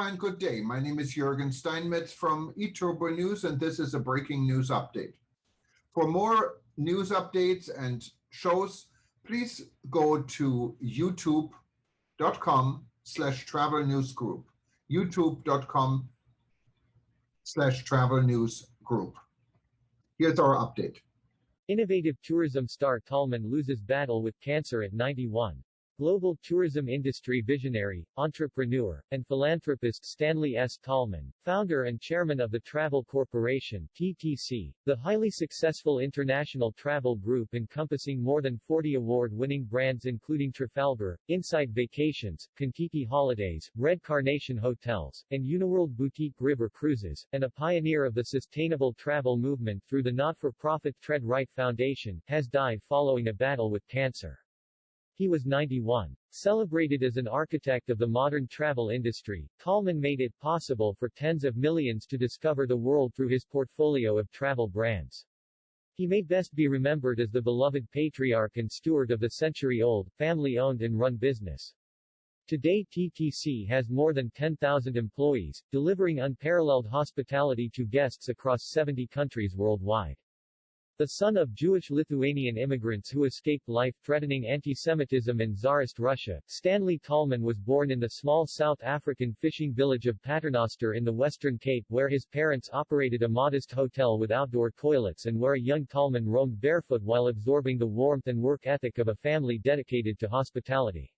and good day. My name is Jürgen Steinmetz from eTurboNews, and this is a breaking news update. For more news updates and shows, please go to youtube.com/travel news group. youtube.com/travel news group. Here's our update. Innovative tourism star Tallman loses battle with cancer at 91. Global tourism industry visionary, entrepreneur, and philanthropist Stanley S. Tollman, founder and chairman of the Travel Corporation (TTC), the highly successful international travel group encompassing more than 40 award-winning brands including Trafalgar, Insight Vacations, Contiki Holidays, Red Carnation Hotels, and Uniworld Boutique River Cruises, and a pioneer of the sustainable travel movement through the not-for-profit TreadRight Foundation, has died following a battle with cancer. He was 91. Celebrated as an architect of the modern travel industry, Tallman made it possible for tens of millions to discover the world through his portfolio of travel brands. He may best be remembered as the beloved patriarch and steward of the century-old, family-owned and run business. Today TTC has more than 10,000 employees, delivering unparalleled hospitality to guests across 70 countries worldwide. The son of Jewish-Lithuanian immigrants who escaped life-threatening anti-Semitism in Tsarist Russia, Stanley Tallman was born in the small South African fishing village of Paternoster in the Western Cape, where his parents operated a modest hotel with outdoor toilets and where a young Tallman roamed barefoot while absorbing the warmth and work ethic of a family dedicated to hospitality.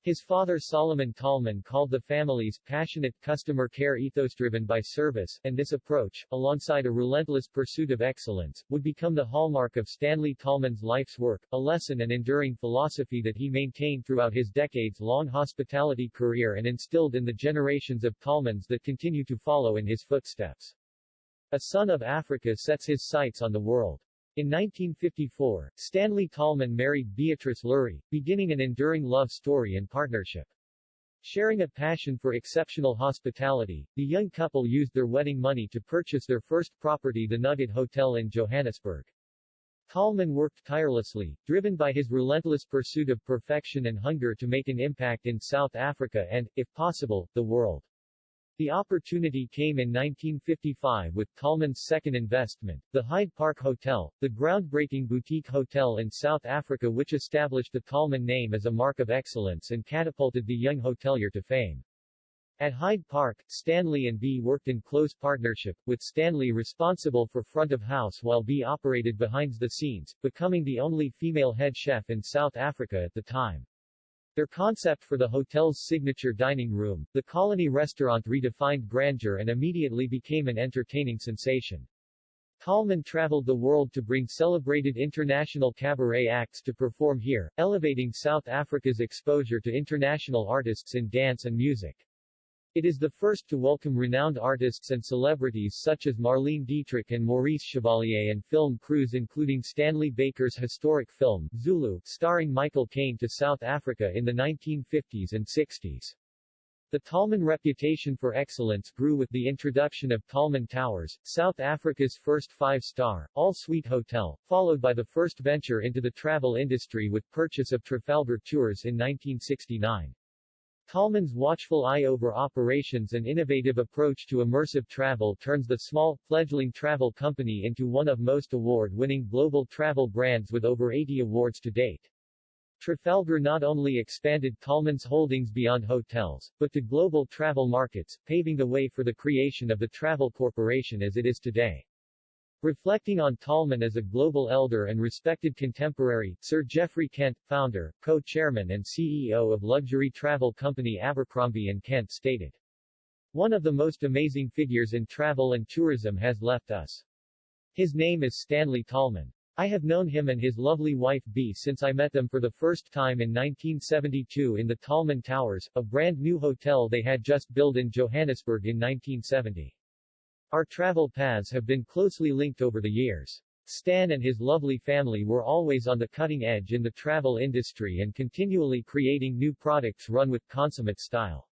His father Solomon Tallman called the family's passionate customer care ethos driven by service, and this approach, alongside a relentless pursuit of excellence, would become the hallmark of Stanley Tallman's life's work, a lesson and enduring philosophy that he maintained throughout his decades-long hospitality career and instilled in the generations of Tallmans that continue to follow in his footsteps. A son of Africa sets his sights on the world. In 1954, Stanley Tallman married Beatrice Lurie, beginning an enduring love story and partnership. Sharing a passion for exceptional hospitality, the young couple used their wedding money to purchase their first property, the Nugget Hotel in Johannesburg. Tallman worked tirelessly, driven by his relentless pursuit of perfection and hunger to make an impact in South Africa and, if possible, the world. The opportunity came in 1955 with Tallman's second investment, the Hyde Park Hotel, the groundbreaking boutique hotel in South Africa which established the Tallman name as a mark of excellence and catapulted the young hotelier to fame. At Hyde Park, Stanley and B worked in close partnership, with Stanley responsible for front of house while B operated behind the scenes, becoming the only female head chef in South Africa at the time. Their concept for the hotel's signature dining room, the Colony Restaurant, redefined grandeur and immediately became an entertaining sensation. Tallman traveled the world to bring celebrated international cabaret acts to perform here, elevating South Africa's exposure to international artists in dance and music. It is the first to welcome renowned artists and celebrities such as Marlene Dietrich and Maurice Chevalier and film crews including Stanley Baker's historic film, Zulu, starring Michael Caine to South Africa in the 1950s and 60s. The Tallman reputation for excellence grew with the introduction of Tallman Towers, South Africa's first five-star, all-suite hotel, followed by the first venture into the travel industry with purchase of Trafalgar Tours in 1969. Tallman's watchful eye over operations and innovative approach to immersive travel turns the small, fledgling travel company into one of most award-winning global travel brands with over 80 awards to date. Trafalgar not only expanded Tallman's holdings beyond hotels, but to global travel markets, paving the way for the creation of the Travel Corporation as it is today. Reflecting on Tallman as a global elder and respected contemporary, Sir Geoffrey Kent, founder, co-chairman and CEO of luxury travel company Abercrombie & Kent stated, "One of the most amazing figures in travel and tourism has left us. His name is Stanley Tallman. I have known him and his lovely wife B since I met them for the first time in 1972 in the Tallman Towers, a brand new hotel they had just built in Johannesburg in 1970. Our travel paths have been closely linked over the years. Stan and his lovely family were always on the cutting edge in the travel industry and continually creating new products run with consummate style.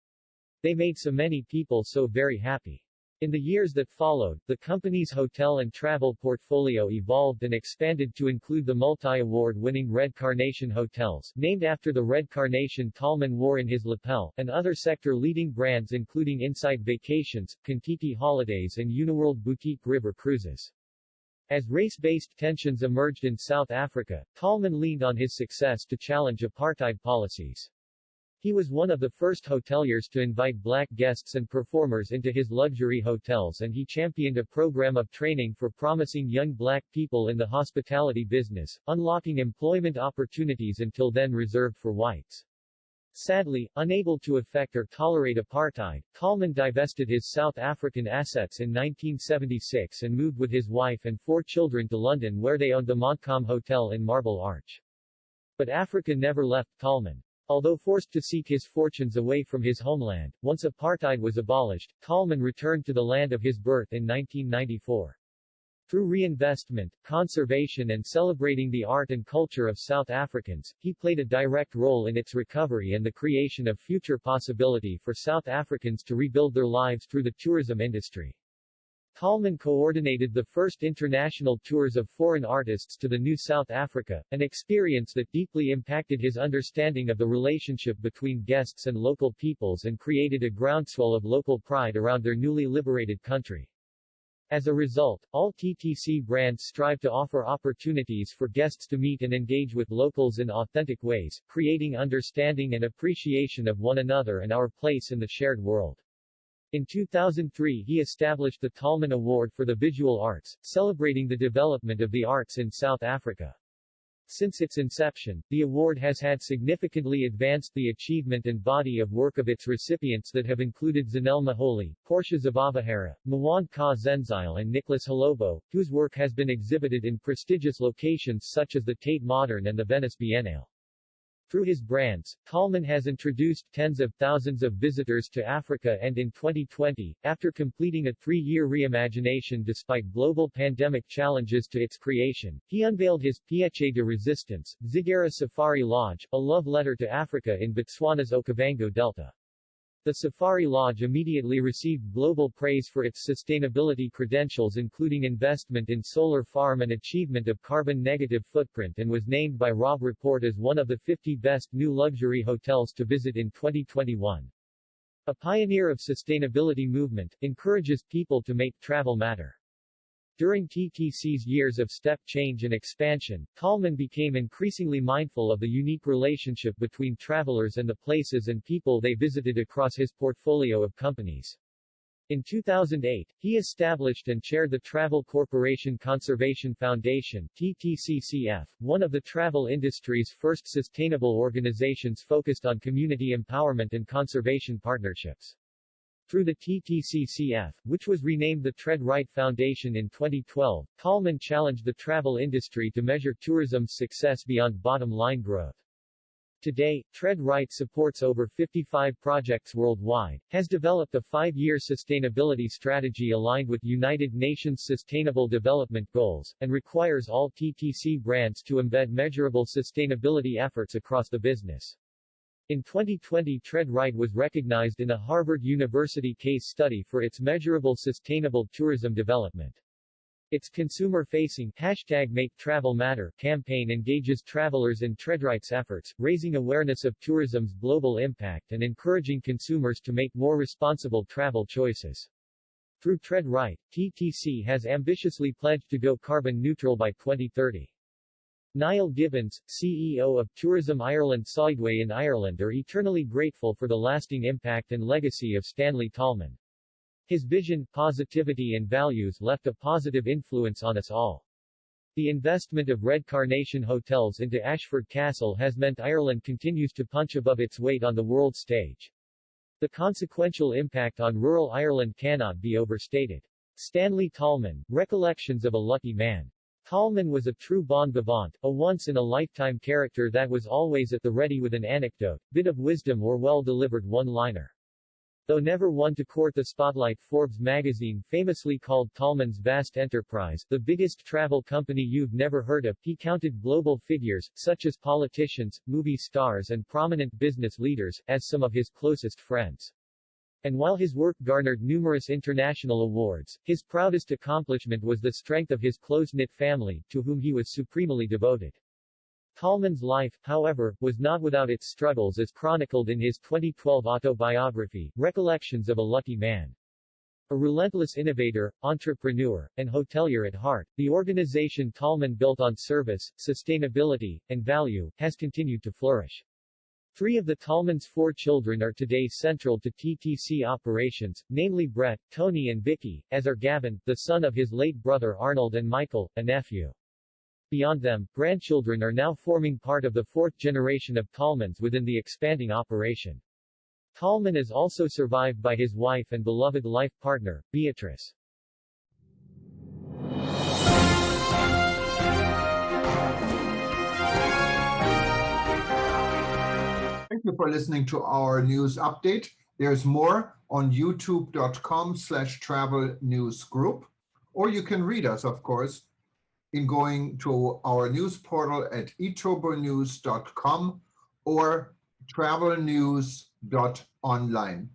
They made so many people so very happy. In the years that followed, the company's hotel and travel portfolio evolved and expanded to include the multi-award-winning Red Carnation Hotels, named after the red carnation Tallman wore in his lapel, and other sector-leading brands including Insight Vacations, Contiki Holidays and Uniworld Boutique River Cruises. As race-based tensions emerged in South Africa, Tallman leaned on his success to challenge apartheid policies. He was one of the first hoteliers to invite black guests and performers into his luxury hotels, and he championed a program of training for promising young black people in the hospitality business, unlocking employment opportunities until then reserved for whites. Sadly, unable to affect or tolerate apartheid, Tallman divested his South African assets in 1976 and moved with his wife and 4 children to London, where they owned the Montcalm Hotel in Marble Arch. But Africa never left Tallman. Although forced to seek his fortunes away from his homeland, once apartheid was abolished, Tallman returned to the land of his birth in 1994. Through reinvestment, conservation and celebrating the art and culture of South Africans, he played a direct role in its recovery and the creation of future possibility for South Africans to rebuild their lives through the tourism industry. Tallman coordinated the first international tours of foreign artists to the New South Africa, an experience that deeply impacted his understanding of the relationship between guests and local peoples and created a groundswell of local pride around their newly liberated country. As a result, all TTC brands strive to offer opportunities for guests to meet and engage with locals in authentic ways, creating understanding and appreciation of one another and our place in the shared world. In 2003 he established the Tallman Award for the Visual Arts, celebrating the development of the arts in South Africa. Since its inception, the award has had significantly advanced the achievement and body of work of its recipients that have included Zanele Maholi, Portia Zavavahara, Mwand Ka Zenzile and Nicholas Halobo, whose work has been exhibited in prestigious locations such as the Tate Modern and the Venice Biennale. Through his brands, Tallman has introduced tens of thousands of visitors to Africa, and in 2020, after completing a 3-year reimagination despite global pandemic challenges to its creation, he unveiled his Pièce de Resistance, Zigara Safari Lodge, a love letter to Africa in Botswana's Okavango Delta. The Safari Lodge immediately received global praise for its sustainability credentials, including investment in solar farm and achievement of carbon-negative footprint, and was named by Robb Report as one of the 50 best new luxury hotels to visit in 2021. A pioneer of sustainability movement, encourages people to make travel matter. During TTC's years of step change and expansion, Tallman became increasingly mindful of the unique relationship between travelers and the places and people they visited across his portfolio of companies. In 2008, he established and chaired the Travel Corporation Conservation Foundation, TTCCF, one of the travel industry's first sustainable organizations focused on community empowerment and conservation partnerships. Through the TTCCF, which was renamed the TreadRight Foundation in 2012, Tallman challenged the travel industry to measure tourism's success beyond bottom-line growth. Today, TreadRight supports over 55 projects worldwide, has developed a 5-year sustainability strategy aligned with United Nations Sustainable Development Goals, and requires all TTC brands to embed measurable sustainability efforts across the business. In 2020, TreadRight was recognized in a Harvard University case study for its measurable sustainable tourism development. Its consumer-facing #MakeTravelMatter campaign engages travelers in TreadRight's efforts, raising awareness of tourism's global impact and encouraging consumers to make more responsible travel choices. Through TreadRight, TTC has ambitiously pledged to go carbon neutral by 2030. Niall Gibbons, CEO of Tourism Ireland Sideway in Ireland, are eternally grateful for the lasting impact and legacy of Stanley Tallman. His vision, positivity and values left a positive influence on us all. The investment of Red Carnation Hotels into Ashford Castle has meant Ireland continues to punch above its weight on the world stage. The consequential impact on rural Ireland cannot be overstated. Stanley Tallman, Recollections of a Lucky Man. Tallman was a true bon vivant, a once-in-a-lifetime character that was always at the ready with an anecdote, bit of wisdom or well-delivered one-liner. Though never one to court the spotlight, Forbes magazine famously called Tallman's vast enterprise the biggest travel company you've never heard of. He counted global figures, such as politicians, movie stars and prominent business leaders, as some of his closest friends. And while his work garnered numerous international awards, his proudest accomplishment was the strength of his close-knit family, to whom he was supremely devoted. Tallman's life, however, was not without its struggles as chronicled in his 2012 autobiography, Recollections of a Lucky Man. A relentless innovator, entrepreneur, and hotelier at heart, the organization Tallman built on service, sustainability, and value, has continued to flourish. 3 of the Tallman's 4 children are today central to TTC operations, namely Brett, Tony and Vicky, as are Gavin, the son of his late brother Arnold, and Michael, a nephew. Beyond them, grandchildren are now forming part of the 4th generation of Tallmans within the expanding operation. Tallman is also survived by his wife and beloved life partner, Beatrice. Thank you for listening to our news update. There's more on youtube.com/travel news group, or you can read us, of course, in going to our news portal at eTurboNews.com or travelnews.online.